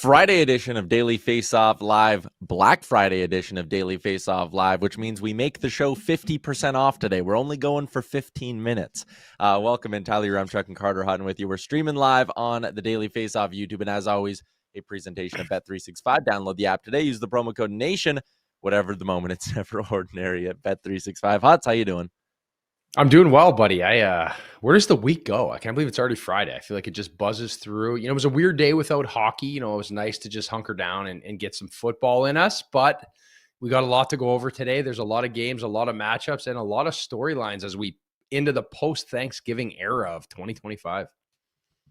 Friday edition of Daily Faceoff Live, Black Friday edition of Daily Faceoff Live, which means we make the show 50% off today. We're only going for 15 minutes. Welcome in, Tyler Yaremchuk and Carter Hutton with you. We're streaming live on the Daily Faceoff YouTube, and as always, a presentation of Bet365. Download the app today. Use the promo code NATION. Whatever the moment, it's never ordinary at Bet365. Huts, how you doing? I'm doing well, buddy. Where does the week go? I can't believe it's already Friday. I feel like it just buzzes through. It was a weird day without hockey. It was nice to just hunker down and get some football in us, but we got a lot to go over today. There's a lot of games, a lot of matchups, and a lot of storylines as we into the post-Thanksgiving era of 2025.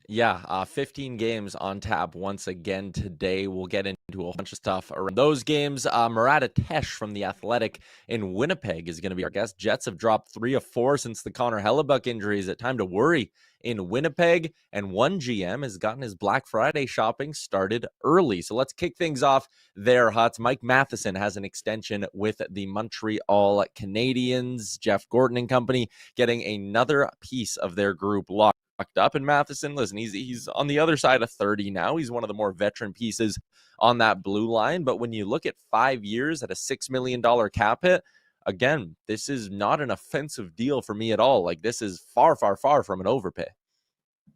Yeah, 15 games on tap once again today. We'll get into a bunch of stuff around those games. Murat Ates from The Athletic in Winnipeg is going to be our guest. Jets have dropped 3 of 4 since the Connor Hellebuyck injury. Is it time to worry in Winnipeg? And one GM has gotten his Black Friday shopping started early. So let's kick things off there, Huts. Mike Matheson has an extension with the Montreal Canadiens. Jeff Gordon and company getting another piece of their group locked up. And Matheson, listen, he's on the other side of 30 now. He's one of the more veteran pieces on that blue line. But when you look at 5 years at a $6 million cap hit, again, this is not an offensive deal for me at all. Like, this is far, far, far from an overpay.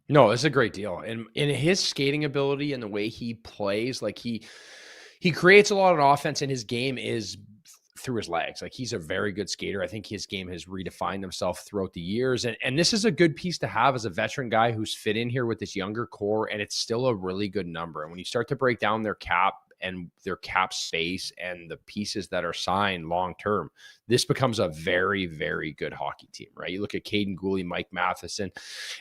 No, it's a great deal. And in his skating ability and the way he plays, like he creates a lot of offense, and his game is through his legs. Like, he's a very good skater. I think his game has redefined himself throughout the years. And this is a good piece to have as a veteran guy who's fit in here with this younger core, and it's still a really good number. And when you start to break down their cap and their cap space and the pieces that are signed long-term, this becomes a very, very good hockey team, right? You look at Caden Gooley, Mike Matheson,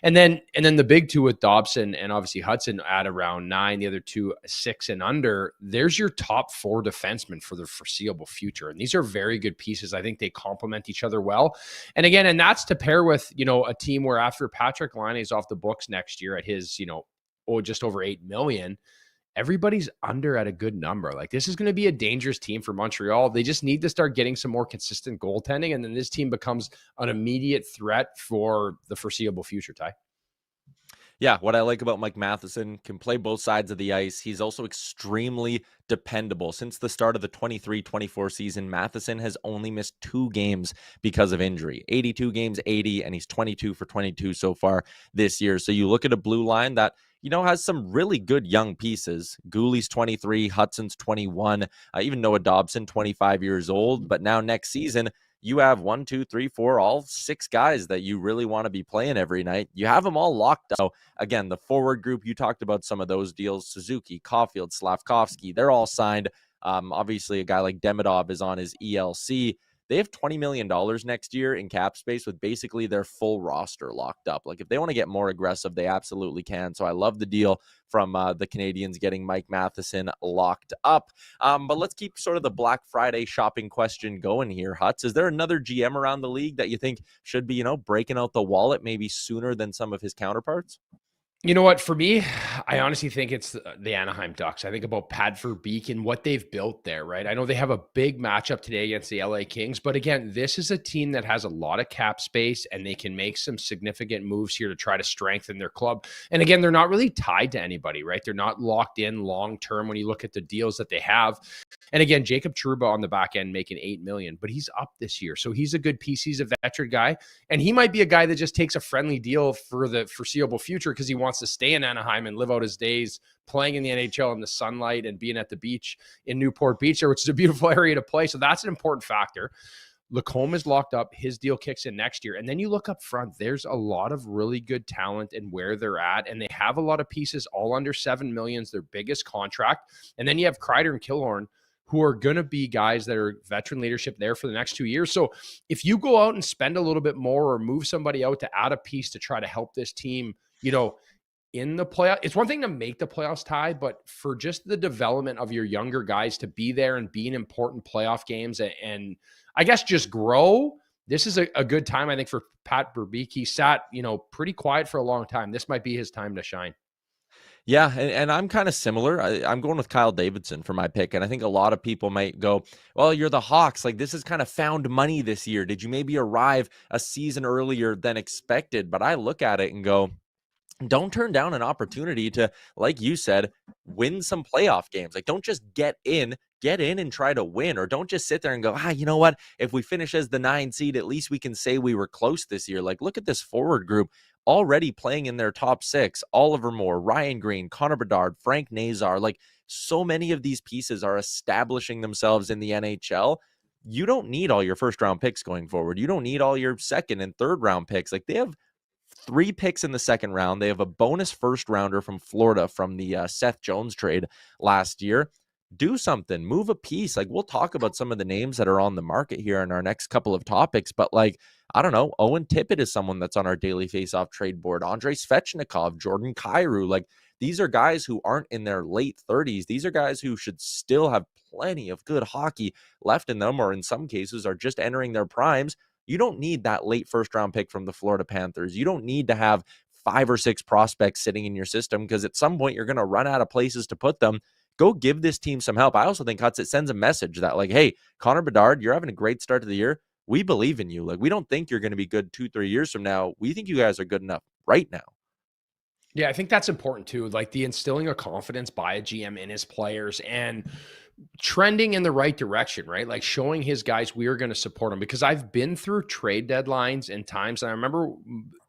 and then the big two with Dobson and obviously Hudson at around 9, the other two 6 and under. There's your top 4 defensemen for the foreseeable future. And these are very good pieces. I think they complement each other well. And again, and that's to pair with, a team where after Patrick Laine is off the books next year at his, just over $8 million, everybody's under at a good number. Like, this is going to be a dangerous team for Montreal. They just need to start getting some more consistent goaltending, and then this team becomes an immediate threat for the foreseeable future, Ty. Yeah, what I like about Mike Matheson, can play both sides of the ice. He's also extremely dependable. Since the start of the 23-24 season, Matheson has only missed 2 games because of injury. 82 games, 80, and he's 22 for 22 so far this year. So you look at a blue line that, has some really good young pieces. Gooley's 23, Hudson's 21, even Noah Dobson, 25 years old. But now next season, you have 1, 2, 3, 4, all 6 guys that you really want to be playing every night. You have them all locked up. So again, the forward group, you talked about some of those deals. Suzuki, Caulfield, Slavkovsky, they're all signed. Obviously, a guy like Demidov is on his ELC. They have $20 million next year in cap space with basically their full roster locked up. Like, if they want to get more aggressive, they absolutely can. So I love the deal from the Canadiens getting Mike Matheson locked up. But let's keep sort of the Black Friday shopping question going here, Huts. Is there another GM around the league that you think should be, breaking out the wallet maybe sooner than some of his counterparts? You know what? For me, I honestly think it's the Anaheim Ducks. I think about Pat Verbeek and what they've built there, right? I know they have a big matchup today against the LA Kings, but again, this is a team that has a lot of cap space, and they can make some significant moves here to try to strengthen their club. And again, they're not really tied to anybody, right? They're not locked in long-term when you look at the deals that they have. And again, Jacob Trouba on the back end making $8 million, but he's up this year. So he's a good piece. He's a veteran guy, and he might be a guy that just takes a friendly deal for the foreseeable future because he wants to stay in Anaheim and live out his days playing in the NHL in the sunlight and being at the beach in Newport Beach there, which is a beautiful area to play. So that's an important factor. Lacombe is locked up. His deal kicks in next year. And then you look up front, there's a lot of really good talent and where they're at. And they have a lot of pieces all under $7 million, their biggest contract. And then you have Kreider and Killorn, who are going to be guys that are veteran leadership there for the next 2 years. So if you go out and spend a little bit more or move somebody out to add a piece to try to help this team, in the playoff, it's one thing to make the playoffs, Ty, but for just the development of your younger guys to be there and be in important playoff games and I guess just grow, this is a good time, I think, for Pat Verbeek. He sat, pretty quiet for a long time. This might be his time to shine. Yeah, and I'm kind of similar. I'm going with Kyle Davidson for my pick, and I think a lot of people might go, well, you're the Hawks. Like, this is kind of found money this year. Did you maybe arrive a season earlier than expected? But I look at it and go, don't turn down an opportunity to, like you said, win some playoff games. Like, don't just get in and try to win, or don't just sit there and go, you know what? If we finish as the 9 seed, at least we can say we were close this year. Like, look at this forward group already playing in their top 6. Oliver Moore, Ryan Green, Connor Bedard, Frank Nazar. Like, so many of these pieces are establishing themselves in the NHL. You don't need all your first round picks going forward. You don't need all your second and third round picks. Like, they have 3 picks in the second round. They have a bonus first rounder from Florida from the Seth Jones trade last year. Do something, move a piece. Like, we'll talk about some of the names that are on the market here in our next couple of topics, but like, I don't know, Owen Tippett is someone that's on our daily faceoff trade board. Andrei Svechnikov, Jordan Kyrou. Like, these are guys who aren't in their late 30s. These are guys who should still have plenty of good hockey left in them, or in some cases are just entering their primes. You don't need that late first round pick from the Florida Panthers. You don't need to have 5 or 6 prospects sitting in your system, because at some point you're going to run out of places to put them. Go give this team some help. I also think, Hutz, it sends a message that, like, hey, Connor Bedard, you're having a great start to the year. We believe in you. Like, we don't think you're going to be good 2-3 years from now. We think you guys are good enough right now. Yeah, I think that's important too. Like, the instilling of confidence by a GM in his players and trending in the right direction, right? Like, showing his guys we are going to support them, because I've been through trade deadlines and times. And I remember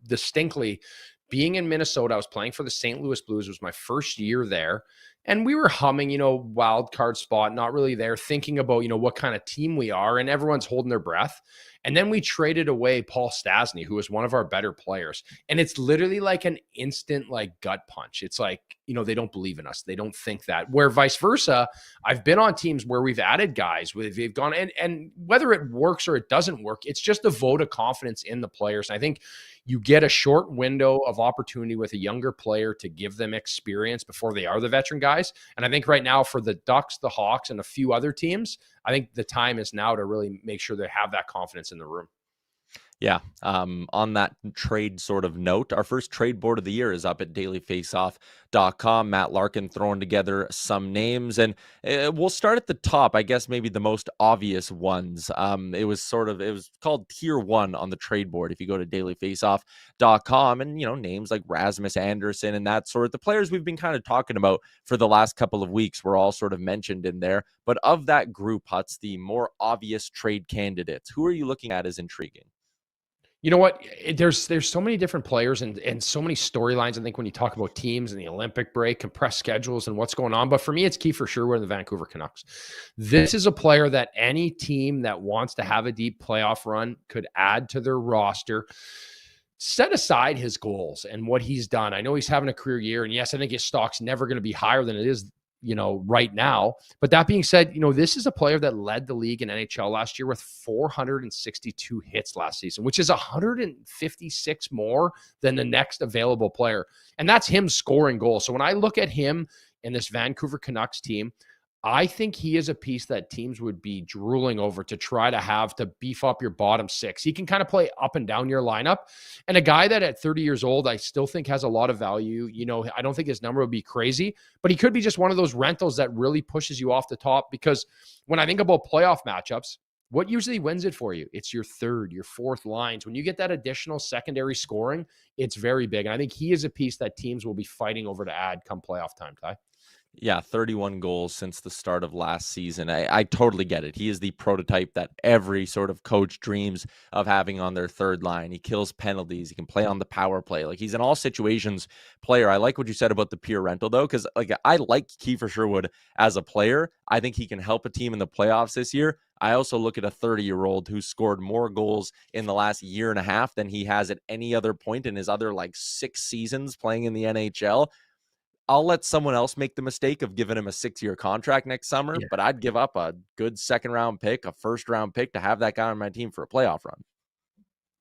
distinctly being in Minnesota. I was playing for the St. Louis Blues. It was my first year there. And we were humming, wild card spot, not really there, thinking about, what kind of team we are. And everyone's holding their breath. And then we traded away Paul Stastny, who was one of our better players. And it's literally like an instant, like, gut punch. It's like, they don't believe in us. They don't think that. Where vice versa, I've been on teams where we've added guys, we've gone, and whether it works or it doesn't work, it's just a vote of confidence in the players. And I think you get a short window of opportunity with a younger player to give them experience before they are the veteran guys. And I think right now for the Ducks, the Hawks, and a few other teams, I think the time is now to really make sure they have that confidence in the room. Yeah. On that trade sort of note, our first trade board of the year is up at dailyfaceoff.com. Matt Larkin throwing together some names, and we'll start at the top. I guess maybe the most obvious ones. It was called Tier 1 on the trade board. If you go to dailyfaceoff.com, and names like Rasmus Andersson and that sort, the players we've been kind of talking about for the last couple of weeks were all sort of mentioned in there. But of that group, Hutz, the more obvious trade candidates, who are you looking at as intriguing? You know what? There's so many different players and so many storylines. I think when you talk about teams and the Olympic break, compressed schedules, and what's going on. But for me, it's Kiefer Sherwood and the Vancouver Canucks. This is a player that any team that wants to have a deep playoff run could add to their roster. Set aside his goals and what he's done. I know he's having a career year, and yes, I think his stock's never going to be higher than it is right now. But that being said, this is a player that led the league in NHL last year with 462 hits last season, which is 156 more than the next available player. And that's him scoring goals. So when I look at him in this Vancouver Canucks team, I think he is a piece that teams would be drooling over to try to have to beef up your bottom 6. He can kind of play up and down your lineup. And a guy that at 30 years old, I still think has a lot of value. I don't think his number would be crazy, but he could be just one of those rentals that really pushes you off the top. Because when I think about playoff matchups, what usually wins it for you? It's your third, your fourth lines. When you get that additional secondary scoring, it's very big. And I think he is a piece that teams will be fighting over to add come playoff time, Ty. Yeah, 31 goals since the start of last season. I totally get it. He is the prototype that every sort of coach dreams of having on their third line. He kills penalties. He can play on the power play. Like, he's an all situations player. I like what you said about the pure rental, though, because I like Kiefer Sherwood as a player. I think he can help a team in the playoffs this year. I also look at a 30-year-old who scored more goals in the last year and a half than he has at any other point in his other 6 seasons playing in the NHL. I'll let someone else make the mistake of giving him a 6-year contract next summer, but I'd give up a good second-round pick, a first-round pick to have that guy on my team for a playoff run.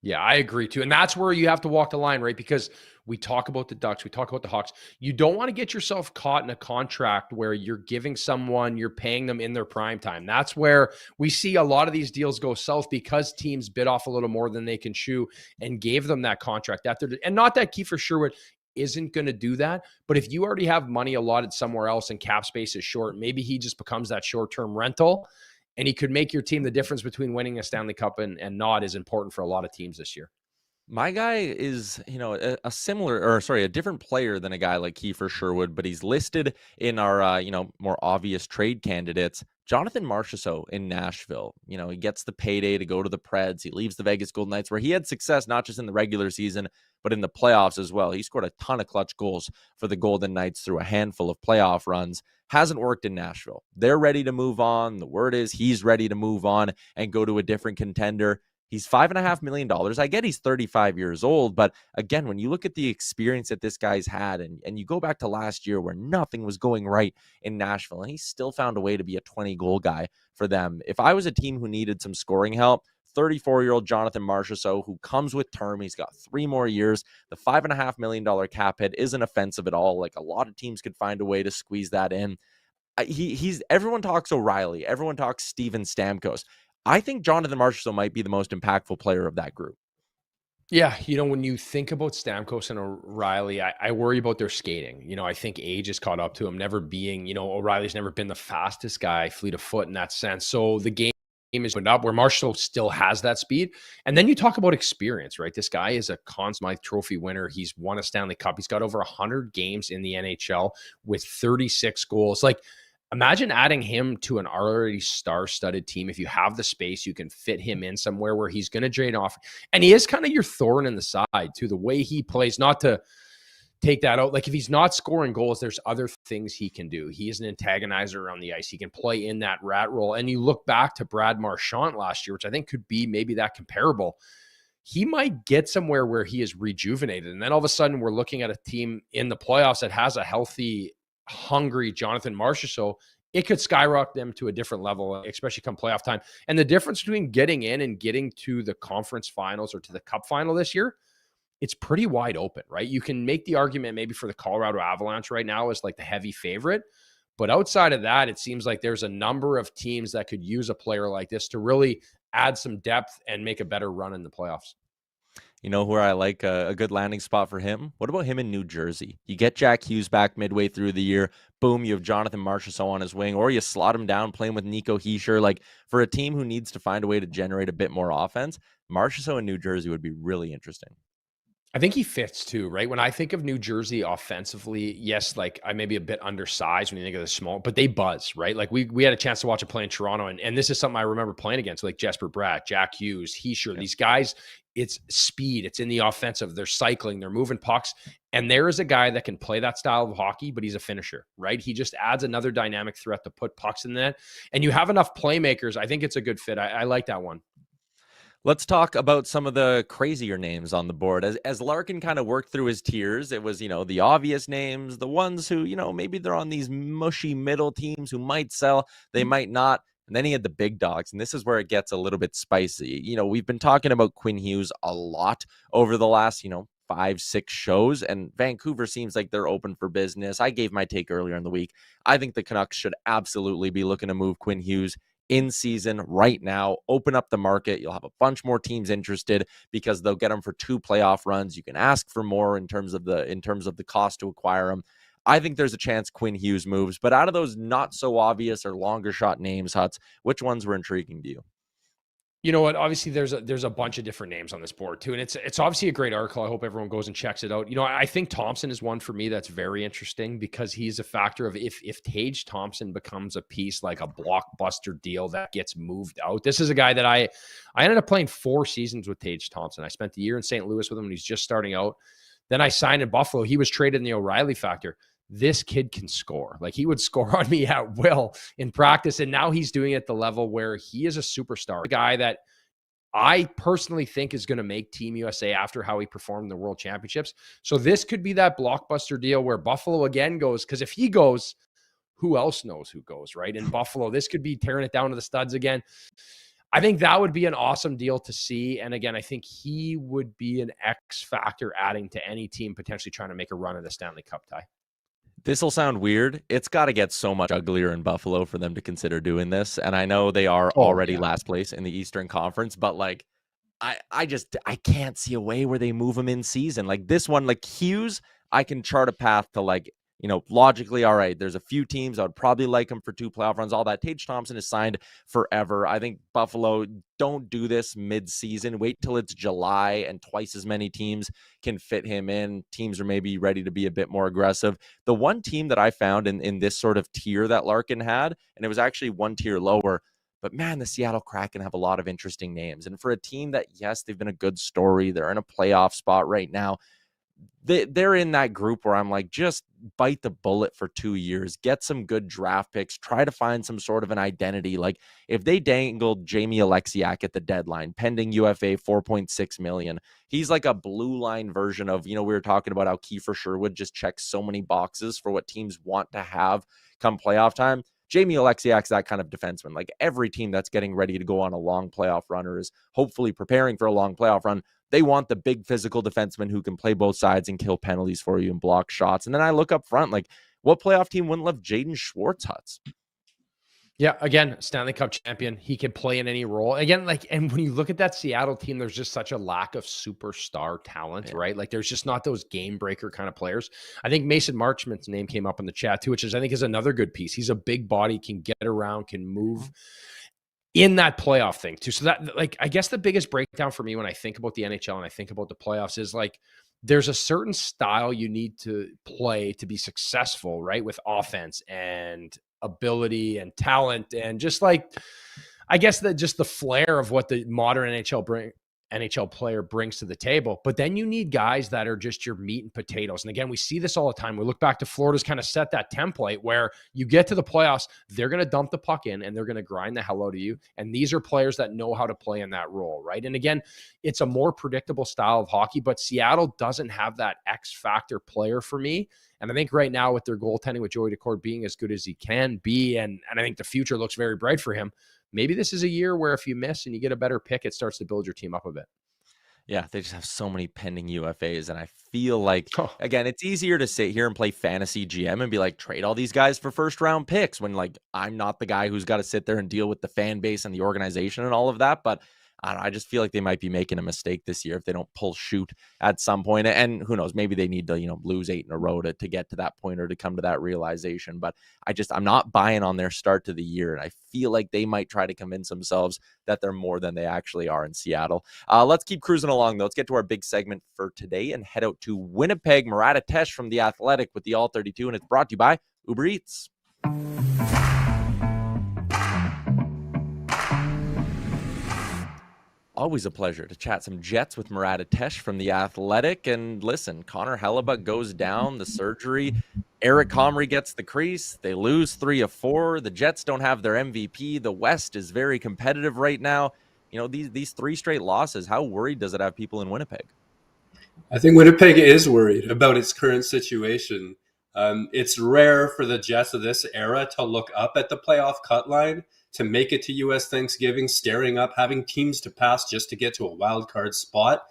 Yeah, I agree too. And that's where you have to walk the line, right? Because we talk about the Ducks, we talk about the Hawks. You don't want to get yourself caught in a contract where you're giving someone, you're paying them in their prime time. That's where we see a lot of these deals go south, because teams bit off a little more than they can chew and gave them that contract after. And not that Kiefer Sherwood isn't going to do that, but if you already have money allotted somewhere else and cap space is short, maybe he just becomes that short-term rental, and he could make your team. The difference between winning a Stanley Cup and not is important for a lot of teams this year. My guy is, a similar, or sorry, a different player than a guy like Kiefer Sherwood, but he's listed in our, more obvious trade candidates. Jonathan Marchessault in Nashville. He gets the payday to go to the Preds. He leaves the Vegas Golden Knights, where he had success not just in the regular season, but in the playoffs as well. He scored a ton of clutch goals for the Golden Knights through a handful of playoff runs. Hasn't worked in Nashville. They're ready to move on. The word is he's ready to move on and go to a different contender. He's $5.5 million. I get he's 35 years old, but again, when you look at the experience that this guy's had, and you go back to last year where nothing was going right in Nashville, and he still found a way to be a 20-goal guy for them. If I was a team who needed some scoring help, 34-year-old Jonathan Marchessault, who comes with term, he's got 3 more years. The $5.5 million cap hit isn't offensive at all. Like, a lot of teams could find a way to squeeze that in. He's everyone talks O'Reilly, everyone talks Steven Stamkos. I think Jonathan Marchessault might be the most impactful player of that group. Yeah, when you think about Stamkos and O'Reilly, I worry about their skating. I think age has caught up to him, never being, O'Reilly's never been the fastest guy, fleet of foot in that sense. So the game is opened up where Marchessault still has that speed. And then you talk about experience, right? This guy is a Conn Smythe Trophy winner. He's won a Stanley Cup. He's got over 100 games in the NHL with 36 goals. Like, imagine adding him to an already star-studded team. If you have the space, you can fit him in somewhere where he's going to drain off. And he is kind of your thorn in the side, too, the way he plays, not to take that out. Like, if he's not scoring goals, there's other things he can do. He is an antagonizer on the ice. He can play in that rat role. And you look back to Brad Marchand last year, which I think could be maybe that comparable. He might get somewhere where he is rejuvenated. And then all of a sudden, we're looking at a team in the playoffs that has a healthy, hungry Jonathan Marchessault. It could skyrocket them to a different level, especially come playoff time. And the difference between getting in and getting to the conference finals or to the cup final this year, it's pretty wide open, right? You can make the argument maybe for the Colorado Avalanche right now as like the heavy favorite. But outside of that, it seems like there's a number of teams that could use a player like this to really add some depth and make a better run in the playoffs. You know where I like a good landing spot for him? What about him in New Jersey? You get Jack Hughes back midway through the year. Boom, you have Jonathan Marchessault on his wing, or you slot him down playing with Nico Hischier. Like, for a team who needs to find a way to generate a bit more offense, Marchessault in New Jersey would be really interesting. I think he fits too, right? When I think of New Jersey offensively, yes, like I may be a bit undersized when you think of the small, but they buzz, right? Like we had a chance to watch a play in Toronto, and this is something I remember playing against, like Jesper Bratt, Jack Hughes, Hischier, these guys. It's speed. It's in the offensive. They're cycling. They're moving pucks. And there is a guy that can play that style of hockey, but he's a finisher, right? He just adds another dynamic threat to put pucks in the net. And you have enough playmakers. I think it's a good fit. I like that one. Let's talk about some of the crazier names on the board. As Larkin kind of worked through his tiers, it was, the obvious names, the ones who, maybe they're on these mushy middle teams who might sell, they might not. And then he had the big dogs, and this is where it gets a little bit spicy. We've been talking about Quinn Hughes a lot over the last, 5-6 shows, and Vancouver seems like they're open for business. I gave my take earlier in the week. I think the Canucks should absolutely be looking to move Quinn Hughes in season right now. Open up the market. You'll have a bunch more teams interested because they'll get them for 2 playoff runs. You can ask for more in terms of the cost to acquire them. I think there's a chance Quinn Hughes moves, but out of those not so obvious or longer shot names, Huts, which ones were intriguing to you? You know what? Obviously, there's a bunch of different names on this board too, and it's obviously a great article. I hope everyone goes and checks it out. I think Thompson is one for me that's very interesting because he's a factor of if Tage Thompson becomes a piece like a blockbuster deal that gets moved out. This is a guy that I ended up playing 4 seasons with Tage Thompson. I spent the year in St. Louis with him when he's just starting out. Then I signed in Buffalo. He was traded in the O'Reilly factor. This kid can score. Like, he would score on me at will in practice. And now he's doing it at the level where he is a superstar. A guy that I personally think is going to make Team USA after how he performed in the World Championships. So this could be that blockbuster deal where Buffalo again goes, because if he goes, who else knows who goes, right? In Buffalo, this could be tearing it down to the studs again. I think that would be an awesome deal to see. And again, I think he would be an X factor adding to any team potentially trying to make a run at a Stanley Cup tie. This will sound weird. It's got to get so much uglier in Buffalo for them to consider doing this. And I know they are already last place in the Eastern Conference, but like, I can't see a way where they move him in season. Like this one, like Hughes, I can chart a path to like logically, all right, there's a few teams I would probably like him for 2 playoff runs, all that. Tage Thompson is signed forever. I think Buffalo, don't do this mid-season. Wait till it's July and twice as many teams can fit him in. Teams are maybe ready to be a bit more aggressive. The one team that I found in this sort of tier that Larkin had, and it was actually one tier lower, but man, the Seattle Kraken have a lot of interesting names. And for a team that, yes, they've been a good story, they're in a playoff spot right now, they're in that group where I'm like, just bite the bullet for 2 years, get some good draft picks, try to find some sort of an identity. Like if they dangled Jamie Alexiak at the deadline, pending UFA $4.6 million, he's like a blue line version of, we were talking about how Kiefer Sherwood just checks so many boxes for what teams want to have come playoff time. Jamie Alexiak's that kind of defenseman. Like every team that's getting ready to go on a long playoff run or is hopefully preparing for a long playoff run, they want the big physical defenseman who can play both sides and kill penalties for you and block shots. And then I look up front, like what playoff team wouldn't love Jaden Schwartz? Yeah, again, Stanley Cup champion. He can play in any role. Again, and when you look at that Seattle team, there's just such a lack of superstar talent, right? Like there's just not those game breaker kind of players. I think Mason Marchment's name came up in the chat too, which I think is another good piece. He's a big body, can get around, can move in that playoff thing too. So that, I guess the biggest breakdown for me when I think about the NHL and I think about the playoffs is there's a certain style you need to play to be successful, right? With offense and ability and talent and just I guess that just the flair of what the modern NHL player brings to the table. But then you need guys that are just your meat and potatoes. And again, we see this all the time. We look back to Florida's kind of set that template where you get to the playoffs, they're going to dump the puck in and they're going to grind the hell out of you. And these are players that know how to play in that role, right? And again, it's a more predictable style of hockey, but Seattle doesn't have that X factor player for me. And I think right now with their goaltending, with Joey Daccord being as good as he can be, and I think the future looks very bright for him, maybe this is a year where if you miss and you get a better pick, it starts to build your team up a bit. Yeah, they just have so many pending UFAs. And I feel like, again, it's easier to sit here and play fantasy GM and be like, trade all these guys for first round picks when I'm not the guy who's got to sit there and deal with the fan base and the organization and all of that. But I don't know, I just feel like they might be making a mistake this year if they don't pull shoot at some point. And who knows, maybe they need to, lose 8 in a row to get to that point or to come to that realization. But I'm not buying on their start to the year. And I feel like they might try to convince themselves that they're more than they actually are in Seattle. Let's keep cruising along, though. Let's get to our big segment for today and head out to Winnipeg. Murat Ates from The Athletic with the All 32, and it's brought to you by Uber Eats. Always a pleasure to chat some Jets with Murat Ates from The Athletic. And listen, Connor Hellebuyck goes down, the surgery. Eric Comrie gets the crease. They lose 3 of 4. The Jets don't have their MVP. The West is very competitive right now. These 3 straight losses, how worried does it have people in Winnipeg? I think Winnipeg is worried about its current situation. It's rare for the Jets of this era to look up at the playoff cut line, to make it to U.S. Thanksgiving, staring up, having teams to pass just to get to a wild card spot.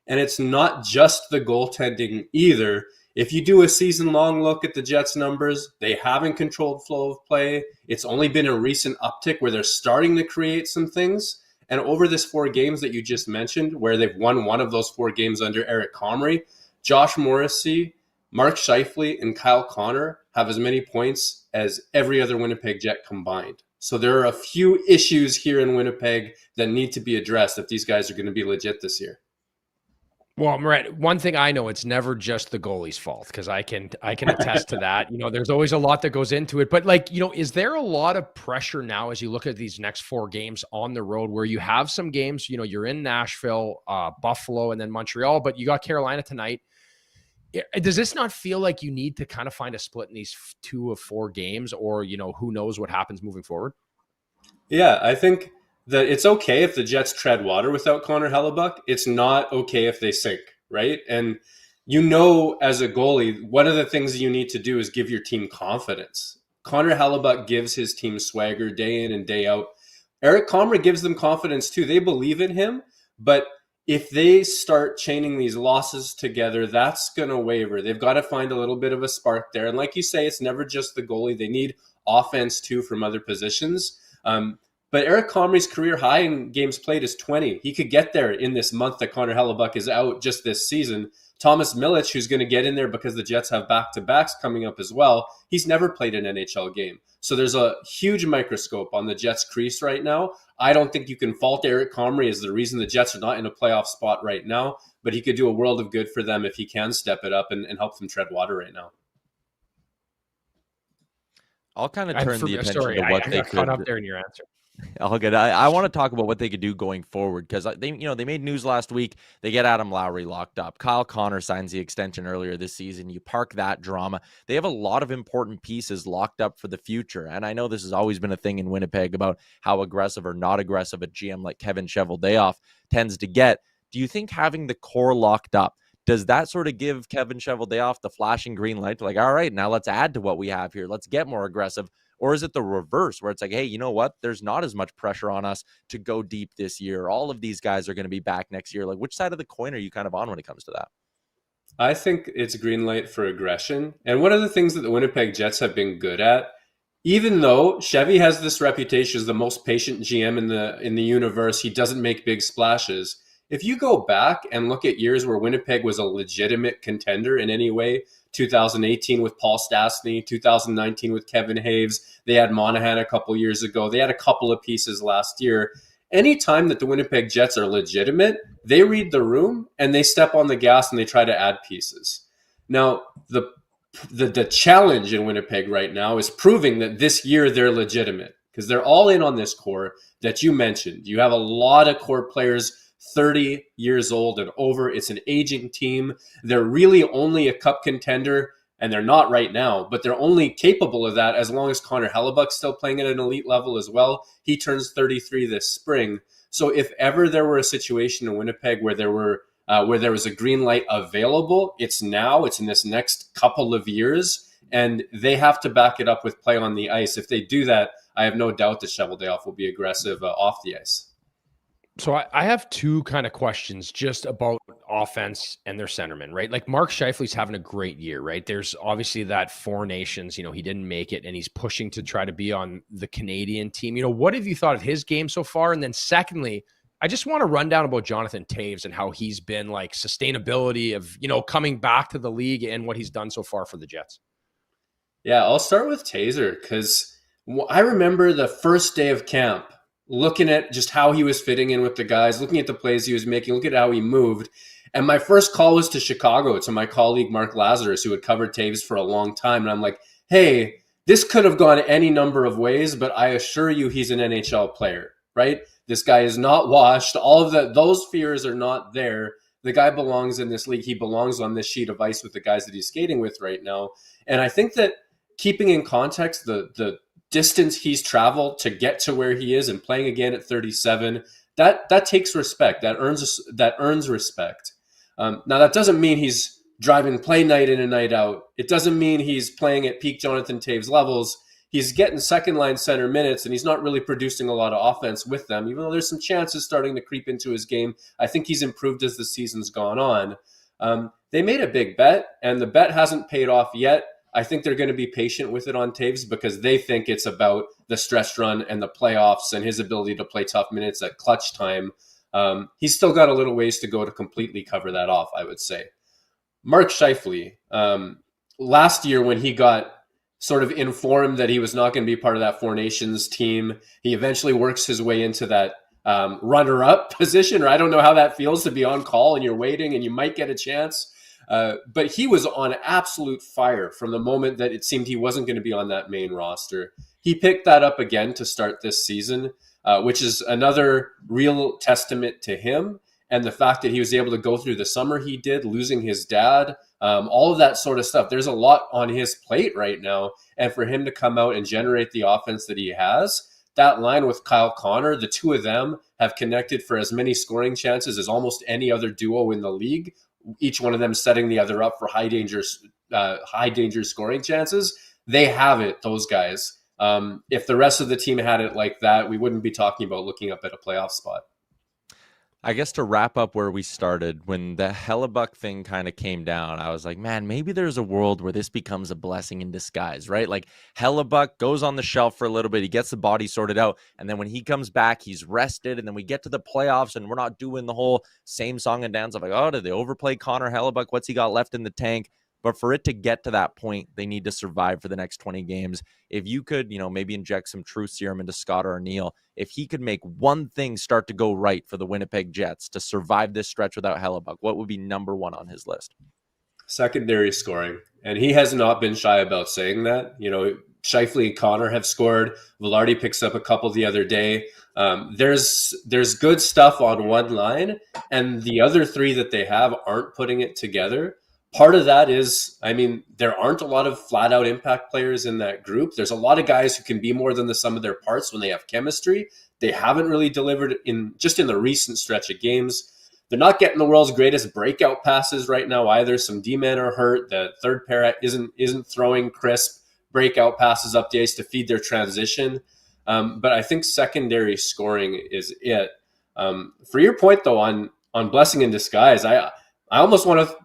And it's not just the goaltending either. If you do a season-long look at the Jets' numbers, they haven't controlled flow of play. It's only been a recent uptick where they're starting to create some things. And over this 4 games that you just mentioned, where they've won one of those 4 games under Eric Comrie, Josh Morrissey, Mark Scheifele, and Kyle Connor have as many points as every other Winnipeg Jet combined. So there are a few issues here in Winnipeg that need to be addressed if these guys are going to be legit this year. Well, Murat, one thing I know, it's never just the goalie's fault, because I can attest to that. There's always a lot that goes into it. But is there a lot of pressure now as you look at these next 4 games on the road where you have some games, you're in Nashville, Buffalo, and then Montreal, but you got Carolina tonight. Does this not feel like you need to kind of find a split in these 2 of 4 games, or, who knows what happens moving forward? Yeah, I think that it's okay if the Jets tread water without Connor Hellebuyck. It's not okay if they sink, right? And as a goalie, one of the things you need to do is give your team confidence. Connor Hellebuyck gives his team swagger day in and day out. Eric Comrie gives them confidence too. They believe in him, but if they start chaining these losses together, that's going to waver. They've got to find a little bit of a spark there. And like you say, it's never just the goalie. They need offense too from other positions. But Eric Comrie's career high in games played is 20. He could get there in this month that Connor Hellebuyck is out just this season. Thomas Milic, who's going to get in there because the Jets have back-to-backs coming up as well, he's never played an NHL game. So there's a huge microscope on the Jets' crease right now. I don't think you can fault Eric Comrie as the reason the Jets are not in a playoff spot right now, but he could do a world of good for them if he can step it up and help them tread water right now. I'll kind of turn the attention to what I they got could. caught up there in your answer. All good. I want to talk about what they could do going forward because they made news last week. They get Adam Lowry locked up. Kyle Connor signs the extension earlier this season. You park that drama. They have a lot of important pieces locked up for the future. And I know this has always been a thing in Winnipeg about how aggressive or not aggressive a GM like Kevin Cheveldayoff tends to get. Do you think having the core locked up, does that sort of give Kevin Cheveldayoff the flashing green light to like, all right, now let's add to what we have here. Let's get more aggressive. Or is it the reverse where it's like, hey, you know what? There's not as much pressure on us to go deep this year. All of these guys are going to be back next year. Like, which side of the coin are you kind of on when it comes to that? I think it's green light for aggression. And one of the things that the Winnipeg Jets have been good at, even though Chevy has this reputation as the most patient GM in the universe, he doesn't make big splashes. If you go back and look at years where Winnipeg was a legitimate contender in any way, 2018 with Paul Stastny, 2019 with Kevin Haves, they had Monahan a couple years ago, they had a couple of pieces last year. Anytime that the Winnipeg Jets are legitimate, they read the room and they step on the gas and they try to add pieces. Now, the challenge in Winnipeg right now is proving that this year they're legitimate because they're all in on this core that you mentioned. You have a lot of core players 30 years old and over. It's an aging team. They're really only a cup contender, and they're not right now, but they're only capable of that as long as Connor Hellebuyck's still playing at an elite level as well. He turns 33 this spring. So if ever there were a situation in Winnipeg where there was a green light available, it's now. It's in this next couple of years, and they have to back it up with play on the ice. If they do that, I have no doubt that Cheveldayoff will be aggressive off the ice. So I have two kind of questions just about offense and their centerman, right? Like Mark Scheifele's having a great year, right? There's obviously that Four Nations, he didn't make it and he's pushing to try to be on the Canadian team. What have you thought of his game so far? And then secondly, I just want to run down about Jonathan Toews and how he's been like sustainability of, coming back to the league and what he's done so far for the Jets. Yeah, I'll start with Taser because I remember the first day of camp, looking at just how he was fitting in with the guys, looking at the plays he was making, look at how he moved. And my first call was to Chicago, to my colleague Mark Lazarus, who had covered Toews for a long time. And I'm like, hey, this could have gone any number of ways, but I assure you he's an NHL player, right? This guy is not washed. All of those fears are not there. The guy belongs in this league. He belongs on this sheet of ice with the guys that he's skating with right now. And I think that keeping in context the distance he's traveled to get to where he is and playing again at 37, that takes respect. That earns respect. Now, that doesn't mean he's driving play night in and night out. It doesn't mean he's playing at peak Jonathan Toews levels. He's getting second-line center minutes, and he's not really producing a lot of offense with them, even though there's some chances starting to creep into his game. I think he's improved as the season's gone on. They made a big bet, and the bet hasn't paid off yet. I think they're going to be patient with it on Toews because they think it's about the stretch run and the playoffs and his ability to play tough minutes at clutch time. He's still got a little ways to go to completely cover that off, I would say. Mark Scheifele, last year when he got sort of informed that he was not going to be part of that Four Nations team, he eventually works his way into that runner-up position, or I don't know how that feels to be on call and you're waiting and you might get a chance. But he was on absolute fire from the moment that it seemed he wasn't going to be on that main roster. He picked that up again to start this season, which is another real testament to him and the fact that he was able to go through the summer he did, losing his dad, all of that sort of stuff. There's a lot on his plate right now. And for him to come out and generate the offense that he has, that line with Kyle Connor, the two of them have connected for as many scoring chances as almost any other duo in the league. Each one of them setting the other up for high danger scoring chances. They have it, those guys. If the rest of the team had it like that, we wouldn't be talking about looking up at a playoff spot. I guess to wrap up where we started, when the Hellebuyck thing kind of came down, I was like, man, maybe there's a world where this becomes a blessing in disguise, right? Like Hellebuyck goes on the shelf for a little bit, he gets the body sorted out, and then when he comes back, he's rested, and then we get to the playoffs, and we're not doing the whole same song and dance of like, oh, did they overplay Connor Hellebuyck? What's he got left in the tank? But for it to get to that point, they need to survive for the next 20 games. If you could, maybe inject some truth serum into Scott or Neil, if he could make one thing start to go right for the Winnipeg Jets to survive this stretch without Hellebuyck, what would be number one on his list? Secondary scoring. And he has not been shy about saying that. Scheifele and Connor have scored. Velarde picks up a couple the other day. There's good stuff on one line, and the other three that they have aren't putting it together. Part of that is, there aren't a lot of flat-out impact players in that group. There's a lot of guys who can be more than the sum of their parts when they have chemistry. They haven't really delivered in the recent stretch of games. They're not getting the world's greatest breakout passes right now either. Some D-men are hurt. The third pair isn't throwing crisp breakout passes up the ice to feed their transition. But I think secondary scoring is it. For your point, though, on blessing in disguise, I almost want to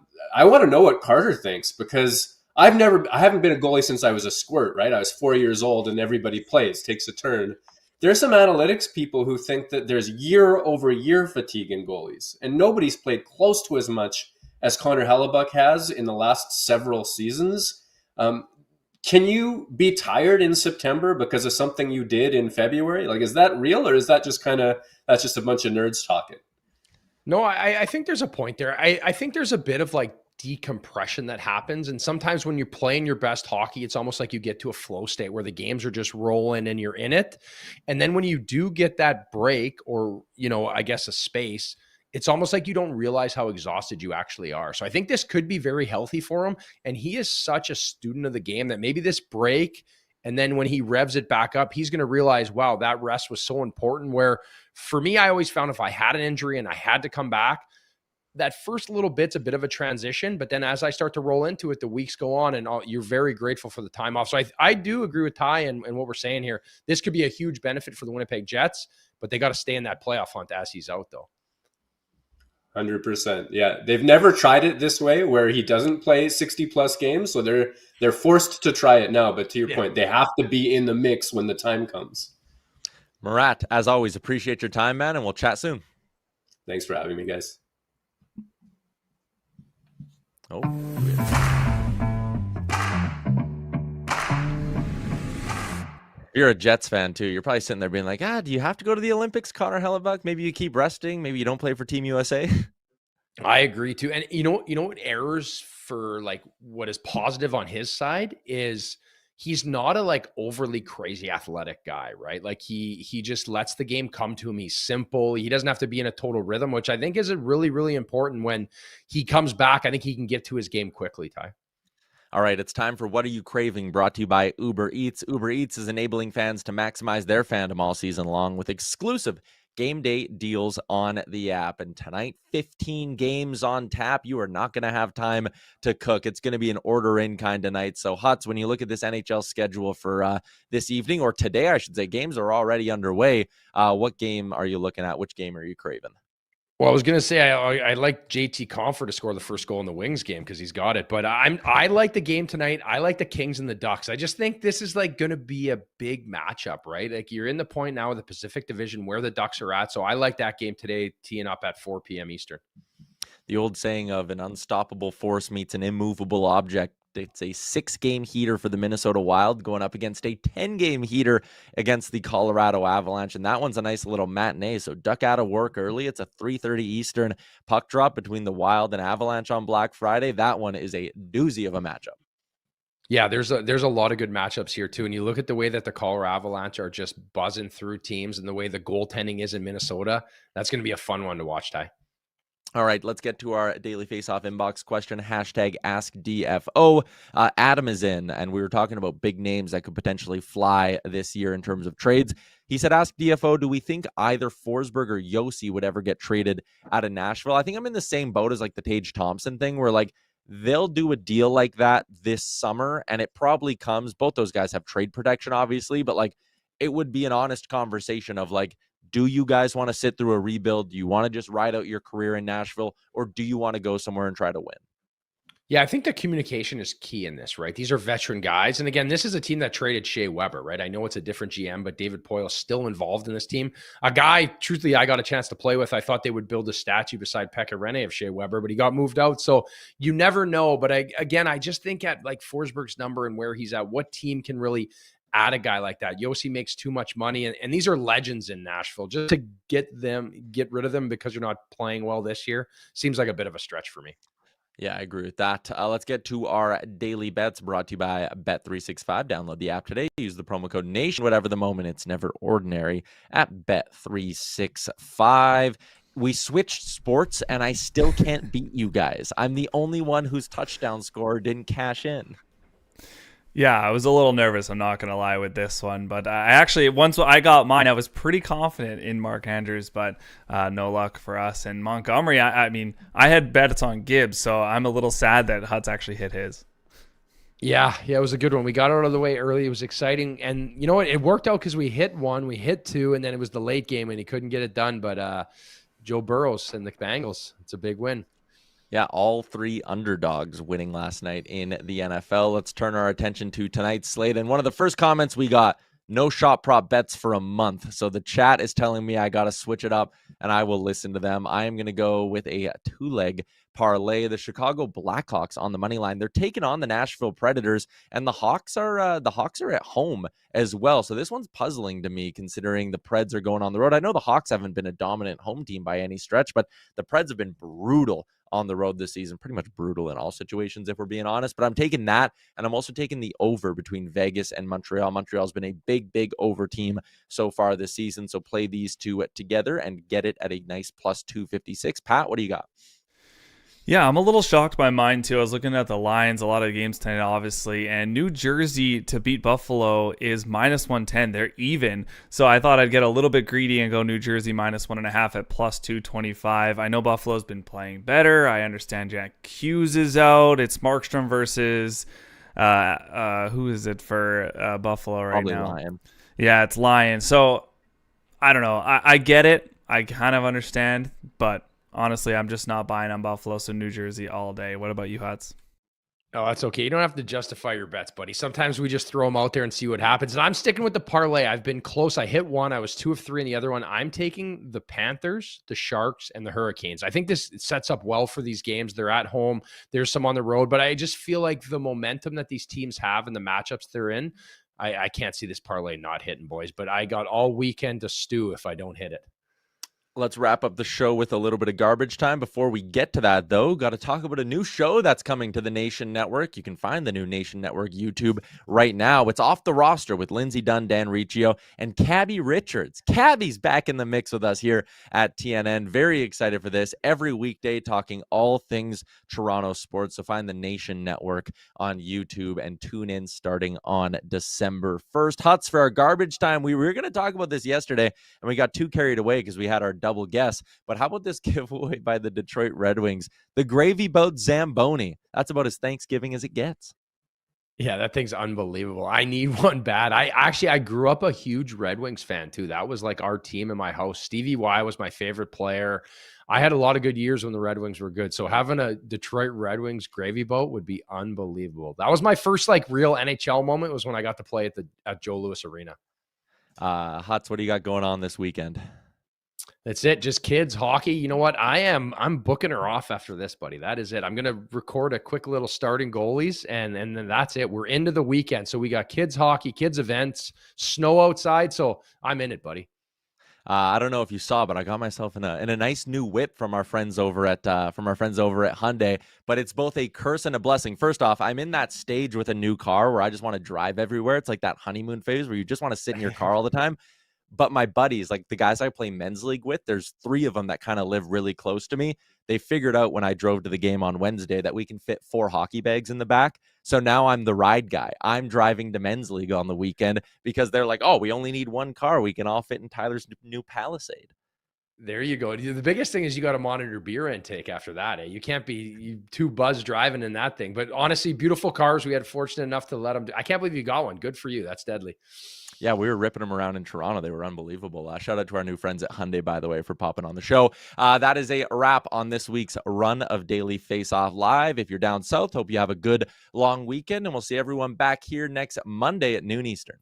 know what Carter thinks, because I haven't been a goalie since I was a squirt, right? I was 4 years old and everybody takes a turn. There's some analytics people who think that there's year-over-year fatigue in goalies, and nobody's played close to as much as Connor Hellebuyck has in the last several seasons. Can you be tired in September because of something you did in February? Like, is that real, or is that just that's just a bunch of nerds talking? No, I think there's a point there. I think there's a bit of like decompression that happens. And sometimes when you're playing your best hockey, it's almost like you get to a flow state where the games are just rolling and you're in it. And then when you do get that break, or, I guess a space, it's almost like you don't realize how exhausted you actually are. So I think this could be very healthy for him. And he is such a student of the game that maybe this break, and then when he revs it back up, he's going to realize, wow, that rest was so important. Where for me, I always found if I had an injury and I had to come back, that first little bit's a bit of a transition, but then as I start to roll into it, the weeks go on and you're very grateful for the time off. So I do agree with Ty and what we're saying here. This could be a huge benefit for the Winnipeg Jets, but they got to stay in that playoff hunt as he's out, though. 100%. Yeah. They've never tried it this way where he doesn't play 60 plus games. So they're forced to try it now. But to your point, they have to be in the mix when the time comes. Murat, as always, appreciate your time, man. And we'll chat soon. Thanks for having me, guys. Oh, you're a Jets fan too. You're probably sitting there being like, do you have to go to the Olympics, Connor Hellebuyck? Maybe you keep resting. Maybe you don't play for Team USA. I agree too. And you know what errors for like what is positive on his side is he's not a like overly crazy athletic guy, right? Like he just lets the game come to him. He's simple. He doesn't have to be in a total rhythm, which I think is a really, really important when he comes back. I think he can get to his game quickly, Ty. All right, it's time for What Are You Craving, brought to you by Uber Eats. Uber Eats is enabling fans to maximize their fandom all season long with exclusive game day deals on the app. And tonight, 15 games on tap. You are not going to have time to cook. It's going to be an order in kind of night. So, Huts, when you look at this NHL schedule for this evening, or today, I should say, games are already underway. What game are you looking at? Which game are you craving? Well, I was going to say I like JT Compher to score the first goal in the Wings game because he's got it. But I like the game tonight. I like the Kings and the Ducks. I just think this is like going to be a big matchup, right? Like you're in the point now of the Pacific Division where the Ducks are at. So I like that game today, teeing up at 4 p.m. Eastern. The old saying of an unstoppable force meets an immovable object. It's a 6-game heater for the Minnesota Wild going up against a 10-game heater against the Colorado Avalanche. And that one's a nice little matinee. So duck out of work early. It's a 3:30 Eastern puck drop between the Wild and Avalanche on Black Friday. That one is a doozy of a matchup. Yeah, there's a lot of good matchups here too. And you look at the way that the Colorado Avalanche are just buzzing through teams and the way the goaltending is in Minnesota. That's going to be a fun one to watch, Ty. All right, let's get to our daily face-off inbox question, hashtag askDFO. Adam is in, and we were talking about big names that could potentially fly this year in terms of trades. He said, ask DFO, do we think either Forsberg or Yossi would ever get traded out of Nashville? I think I'm in the same boat as like the Tage Thompson thing, where like they'll do a deal like that this summer, and it probably comes, both those guys have trade protection, obviously, but like it would be an honest conversation of like, Do you guys want to sit through a rebuild? Do you want to just ride out your career in Nashville, or do you want to go somewhere and try to win? Yeah, I think the communication is key in this, right? These are veteran guys. And again, this is a team that traded Shea Weber, right? I know it's a different GM, but David Poile is still involved in this team. A guy, truthfully, I got a chance to play with. I thought they would build a statue beside Pekka Rinne of Shea Weber, but he got moved out. So you never know. But I just think at like Forsberg's number and where he's at, what team can really add a guy like that? Yossi makes too much money. And these are legends in Nashville. Just to get rid of them because you're not playing well this year seems like a bit of a stretch for me. Yeah, I agree with that. Let's get to our daily bets brought to you by Bet365. Download the app today. Use the promo code NATION. Whatever the moment, it's never ordinary at Bet365. We switched sports, and I still can't beat you guys. I'm the only one whose touchdown score didn't cash in. Yeah, I was a little nervous, I'm not going to lie, with this one. But I actually, once I got mine, I was pretty confident in Mark Andrews, but no luck for us. And Montgomery, I mean, I had bets on Gibbs, so I'm a little sad that Hutz actually hit his. Yeah, it was a good one. We got out of the way early. It was exciting. And you know what? It worked out because we hit one, we hit two, and then it was the late game, and he couldn't get it done. But Joe Burrows and the Bengals, it's a big win. Yeah, all three underdogs winning last night in the NFL. Let's turn our attention to tonight's slate. And one of the first comments we got, no shot prop bets for a month. So the chat is telling me I got to switch it up, and I will listen to them. I am going to go with a two-leg parlay. The Chicago Blackhawks on the money line. They're taking on the Nashville Predators, and the Hawks are at home as well. So this one's puzzling to me, considering the Preds are going on the road. I know the Hawks haven't been a dominant home team by any stretch, but the Preds have been brutal on the road this season, pretty much brutal in all situations, if we're being honest. But I'm taking that, and I'm also taking the over between Vegas and Montreal. Montreal's been a big over team so far this season, so play these two together and get it at a nice plus 256. Pat, what do you got? Yeah, I'm a little shocked by mine, too. I was looking at the lines, a lot of games tonight, obviously, and New Jersey to beat Buffalo is minus 110. They're even. So I thought I'd get a little bit greedy and go New Jersey minus 1.5 at plus 225. I know Buffalo's been playing better. I understand Jack Hughes is out. It's Markstrom versus, who is it for Buffalo right Probably now? Lion. Yeah, it's Lion. So I don't know. I get it. I kind of understand, but honestly, I'm just not buying on Buffalo, so New Jersey all day. What about you, Hutz? Oh, that's okay. You don't have to justify your bets, buddy. Sometimes we just throw them out there and see what happens. And I'm sticking with the parlay. I've been close. I hit one. I was 2 of 3 in the other one. I'm taking the Panthers, the Sharks, and the Hurricanes. I think this sets up well for these games. They're at home. There's some on the road. But I just feel like the momentum that these teams have and the matchups they're in, I can't see this parlay not hitting, boys. But I got all weekend to stew if I don't hit it. Let's wrap up the show with a little bit of garbage time. Before we get to that, though, got to talk about a new show that's coming to the Nation Network. You can find the new Nation Network YouTube right now. It's Off the Roster with Lindsey Dunn, Dan Riccio, and Cabby Richards. Cabby's back in the mix with us here at TNN. Very excited for this. Every weekday talking all things Toronto sports. So find the Nation Network on YouTube and tune in starting on December 1st. Hutz, for our garbage time, we were going to talk about this yesterday, and we got too carried away because we had our double guess. But how about this giveaway by the Detroit Red Wings? The Gravy Boat Zamboni. That's about as Thanksgiving as it gets. Yeah, that thing's unbelievable. I need one bad. I grew up a huge Red Wings fan too. That was like our team in my house. Stevie Y was my favorite player. I had a lot of good years when the Red Wings were good. So having a Detroit Red Wings gravy boat would be unbelievable. That was my first like real NHL moment, was when I got to play at Joe Louis Arena. Hutz, what do you got going on this weekend? That's it. Just kids, hockey. You know what? I'm booking her off after this, buddy. That is it. I'm going to record a quick little starting goalies, and then that's it. We're into the weekend. So we got kids hockey, kids events, snow outside. So I'm in it, buddy. I don't know if you saw, but I got myself in a nice new whip from our friends over at Hyundai. But it's both a curse and a blessing. First off, I'm in that stage with a new car where I just want to drive everywhere. It's like that honeymoon phase where you just want to sit in your car all the time. But my buddies, like the guys I play men's league with, there's 3 of them that kind of live really close to me. They figured out when I drove to the game on Wednesday that we can fit 4 hockey bags in the back. So now I'm the ride guy. I'm driving to men's league on the weekend because they're like, oh, we only need 1 car. We can all fit in Tyler's new Palisade. There you go. The biggest thing is you got to monitor beer intake after that. You can't be too buzzed driving in that thing. But honestly, beautiful cars. We had fortunate enough to let them. I can't believe you got one. Good for you. That's deadly. Yeah, we were ripping them around in Toronto. They were unbelievable. Shout out to our new friends at Hyundai, by the way, for popping on the show. That is a wrap on this week's run of Daily Faceoff Live. If you're down south, hope you have a good long weekend, and we'll see everyone back here next Monday at noon Eastern.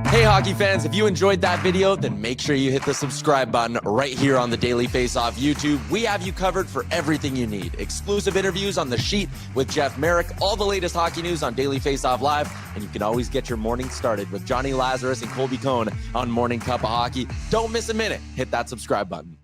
Hey, hockey fans, if you enjoyed that video, then make sure you hit the subscribe button right here on the Daily Faceoff YouTube. We have you covered for everything you need. Exclusive interviews on The Sheet with Jeff Merrick, all the latest hockey news on Daily Faceoff Live, and you can always get your morning started with Johnny Lazarus and Colby Cohn on Morning Cup of Hockey. Don't miss a minute. Hit that subscribe button.